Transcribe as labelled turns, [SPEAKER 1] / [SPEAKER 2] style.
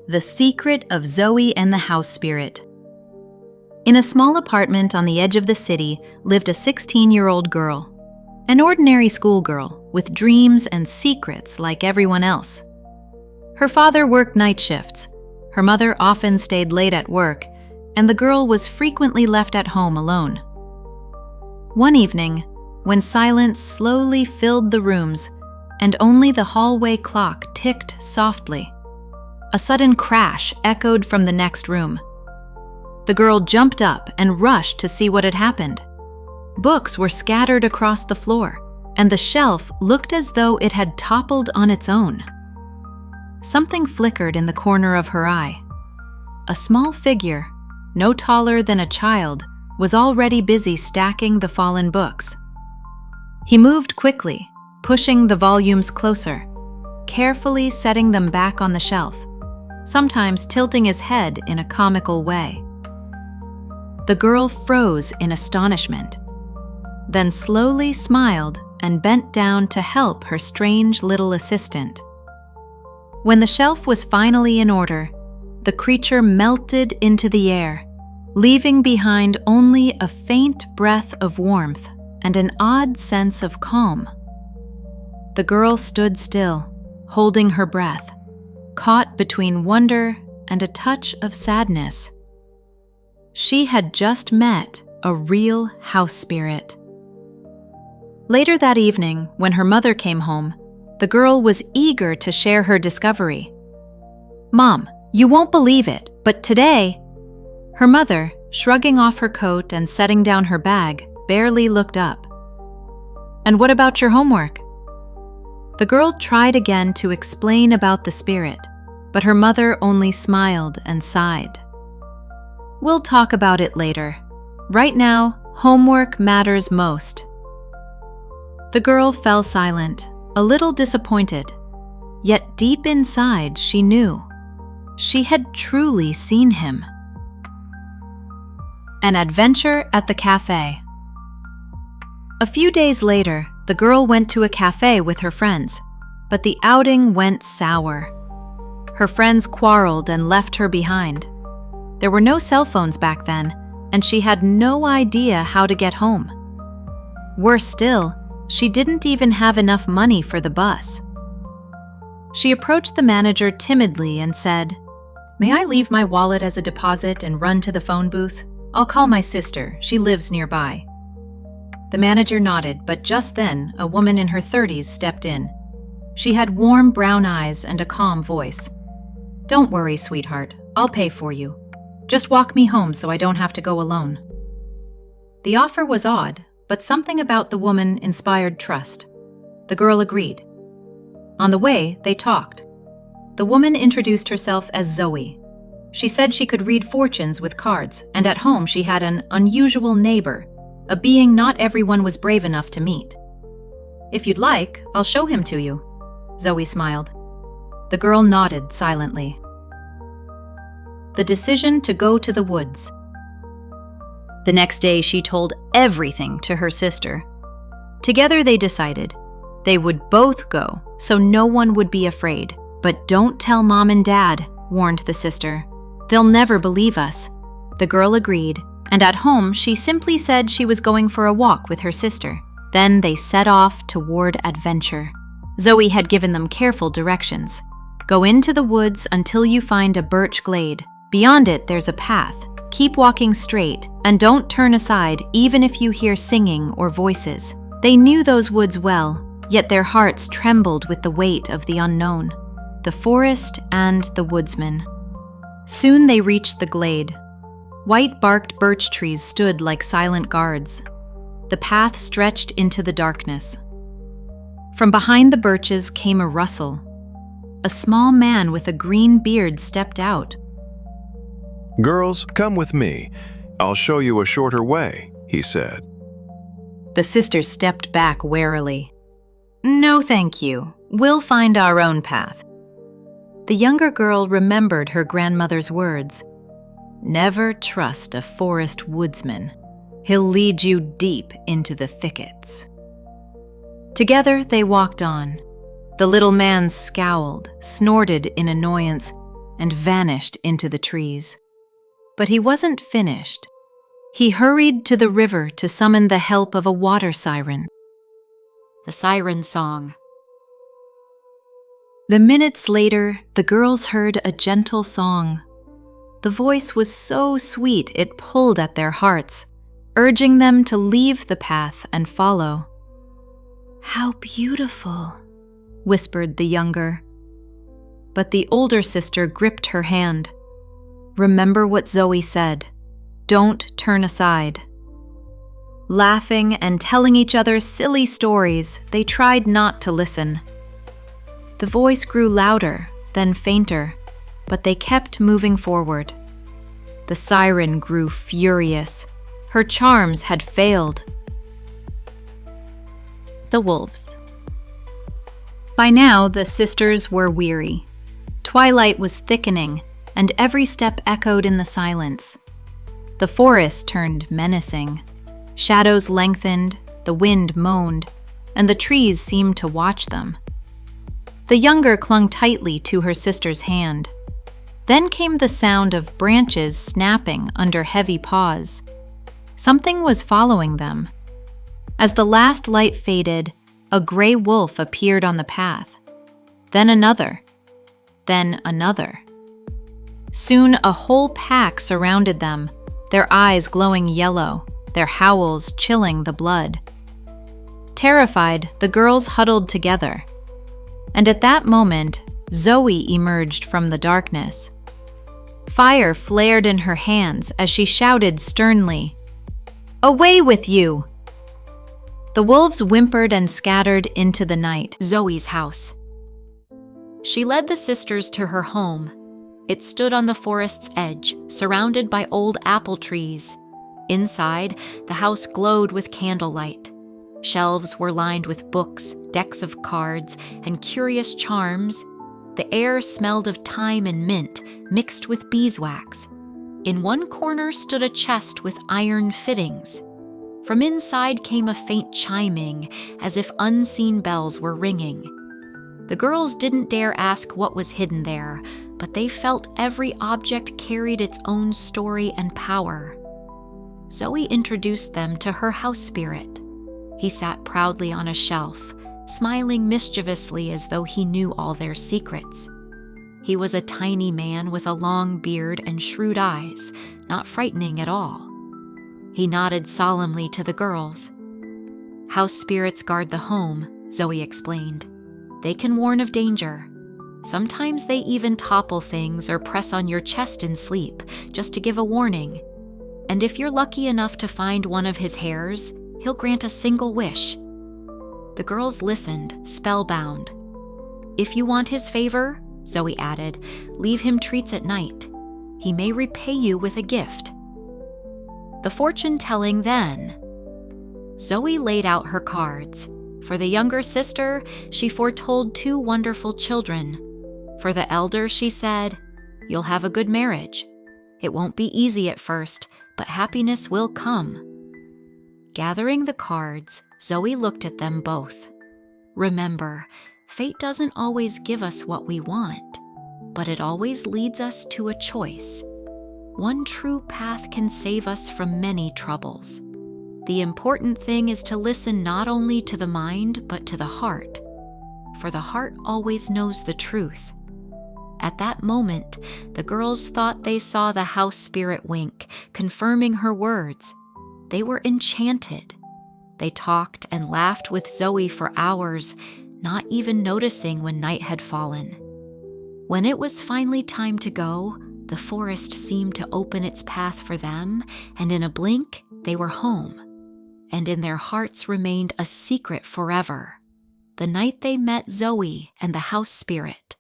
[SPEAKER 1] The Secret of Zoe and the House Spirit. In a small apartment on the edge of the city lived a 16-year-old girl, an ordinary schoolgirl with dreams and secrets like everyone else. Her father worked night shifts, her mother often stayed late at work, and the girl was frequently left at home alone. One evening, when silence slowly filled the rooms and only the hallway clock ticked softly, a sudden crash echoed from the next room. The girl jumped up and rushed to see what had happened. Books were scattered across the floor, and the shelf looked as though it had toppled on its own. Something flickered in the corner of her eye. A small figure, no taller than a child, was already busy stacking the fallen books. He moved quickly, pushing the volumes closer, carefully setting them back on the shelf, sometimes tilting his head in a comical way. The girl froze in astonishment, then slowly smiled and bent down to help her strange little assistant. When the shelf was finally in order, the creature melted into the air, leaving behind only a faint breath of warmth and an odd sense of calm. The girl stood still, holding her breath, caught between wonder and a touch of sadness. She had just met a real house spirit. Later that evening, when her mother came home, the girl was eager to share her discovery. "Mom, you won't believe it, but today..." Her mother, shrugging off her coat and setting down her bag, barely looked up. "And what about your homework?" The girl tried again to explain about the spirit, but her mother only smiled and sighed. "We'll talk about it later. Right now, homework matters most." The girl fell silent, a little disappointed, yet deep inside she knew. She had truly seen him. An adventure at the café. A few days later, the girl went to a café with her friends, but the outing went sour. Her friends quarreled and left her behind. There were no cell phones back then, and she had no idea how to get home. Worse still, she didn't even have enough money for the bus. She approached the manager timidly and said, "May I leave my wallet as a deposit and run to the phone booth? I'll call my sister, she lives nearby." The manager nodded, but just then, a woman in her 30s stepped in. She had warm brown eyes and a calm voice. "Don't worry, sweetheart, I'll pay for you. Just walk me home so I don't have to go alone." The offer was odd, but something about the woman inspired trust. The girl agreed. On the way, they talked. The woman introduced herself as Zoe. She said she could read fortunes with cards, and at home she had an unusual neighbor, a being not everyone was brave enough to meet. "If you'd like, I'll show him to you." Zoe smiled. The girl nodded silently. The decision to go to the woods. The next day, she told everything to her sister. Together they decided they would both go so no one would be afraid. "But don't tell Mom and Dad," warned the sister. "They'll never believe us." The girl agreed, and at home she simply said she was going for a walk with her sister. Then they set off toward adventure. Zoe had given them careful directions. "Go into the woods until you find a birch glade. Beyond it, there's a path. Keep walking straight, and don't turn aside even if you hear singing or voices." They knew those woods well, yet their hearts trembled with the weight of the unknown, the forest and the woodsman. Soon they reached the glade. White-barked birch trees stood like silent guards. The path stretched into the darkness. From behind the birches came a rustle. A small man with a green beard stepped out.
[SPEAKER 2] "Girls, come with me. I'll show you a shorter way," he said.
[SPEAKER 1] The sisters stepped back warily. "No, thank you. We'll find our own path." The younger girl remembered her grandmother's words. "Never trust a forest woodsman. He'll lead you deep into the thickets." Together they walked on. The little man scowled, snorted in annoyance, and vanished into the trees. But he wasn't finished. He hurried to the river to summon the help of a water siren.
[SPEAKER 3] The siren song.
[SPEAKER 1] The minutes later, the girls heard a gentle song. The voice was so sweet it pulled at their hearts, urging them to leave the path and follow. "How beautiful," whispered the younger. But the older sister gripped her hand. "Remember what Zoe said. Don't turn aside." Laughing and telling each other silly stories, they tried not to listen. The voice grew louder, then fainter, but they kept moving forward. The siren grew furious. Her charms had failed. The wolves. By now, the sisters were weary. Twilight was thickening, and every step echoed in the silence. The forest turned menacing. Shadows lengthened, the wind moaned, and the trees seemed to watch them. The younger clung tightly to her sister's hand. Then came the sound of branches snapping under heavy paws. Something was following them. As the last light faded, a gray wolf appeared on the path. Then another. Then another. Soon a whole pack surrounded them, their eyes glowing yellow, their howls chilling the blood. Terrified, the girls huddled together. And at that moment, Zoe emerged from the darkness. Fire flared in her hands as she shouted sternly, "Away with you!" The wolves whimpered and scattered into the night.
[SPEAKER 3] Zoe's house. She led the sisters to her home. It stood on the forest's edge, surrounded by old apple trees. Inside, the house glowed with candlelight. Shelves were lined with books, decks of cards, and curious charms. The air smelled of thyme and mint, mixed with beeswax. In one corner stood a chest with iron fittings. From inside came a faint chiming, as if unseen bells were ringing. The girls didn't dare ask what was hidden there, but they felt every object carried its own story and power. Zoe introduced them to her house spirit. He sat proudly on a shelf, smiling mischievously as though he knew all their secrets. He was a tiny man with a long beard and shrewd eyes, not frightening at all. He nodded solemnly to the girls. "House spirits guard the home," Zoe explained. "They can warn of danger. Sometimes they even topple things or press on your chest in sleep, just to give a warning. And if you're lucky enough to find one of his hairs, he'll grant a single wish." The girls listened, spellbound. "If you want his favor," Zoe added, "leave him treats at night. He may repay you with a gift." The fortune-telling then. Zoe laid out her cards. For the younger sister, she foretold 2 wonderful children. For the elder, she said, "You'll have a good marriage. It won't be easy at first, but happiness will come." Gathering the cards, Zoe looked at them both. "Remember, fate doesn't always give us what we want, but it always leads us to a choice. One true path can save us from many troubles. The important thing is to listen not only to the mind, but to the heart, for the heart always knows the truth." At that moment, the girls thought they saw the house spirit wink, confirming her words. They were enchanted. They talked and laughed with Zoe for hours, not even noticing when night had fallen. When it was finally time to go, the forest seemed to open its path for them, and in a blink, they were home. And in their hearts remained a secret forever. The night they met Zoe and the house spirit.